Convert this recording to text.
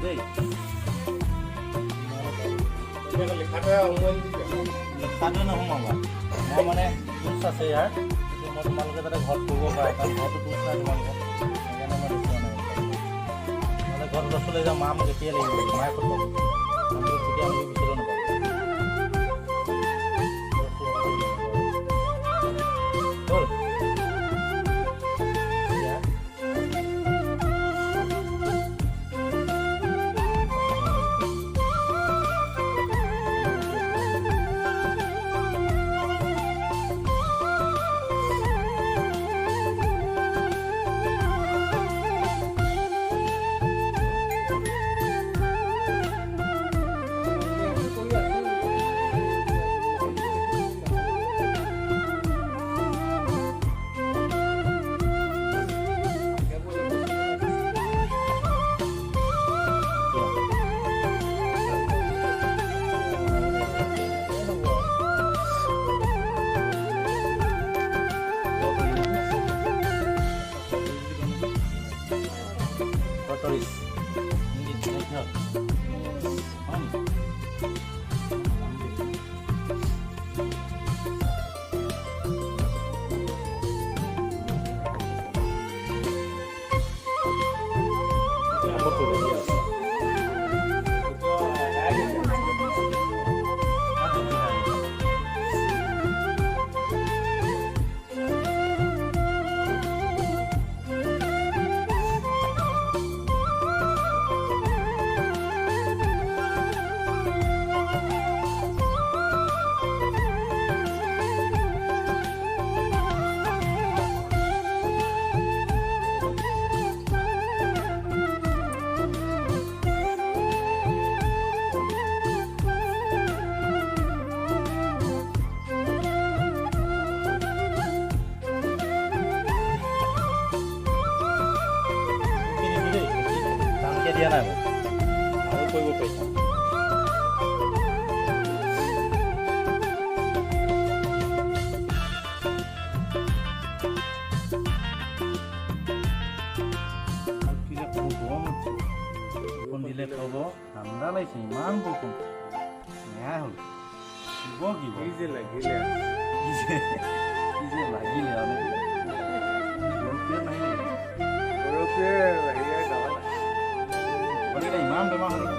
দেই লিখাটো নোসোমাবা মই মানে টুলছ আছে ইয়াৰ মই তোমালোকে যাতে ঘৰত কৰিব পাৰে কাৰণ ঘৰতো টুলছ নাই তোমালোকৰ সেইকাৰণে মই দেখুওৱা নাই নহ'লে ঘৰত বস্তু লৈ যাওঁ মা মোক এতিয়াই লাগিব মায়ে ক'ত পাব আমি গোটেই আমি বিচাৰিব নাপাওঁ হ'ল Toris ini jenisnya apa tuh dia নাই আৰু কৰিব পাৰিছা বৰষুণ দিলে খাব ঠাণ্ডা লাগিছে ইমান বৰষুণ নেহাই হ'ল দিব কি যে লাগিলে বৰষুণ নাহিলে ইমান বেমাৰ হ'ল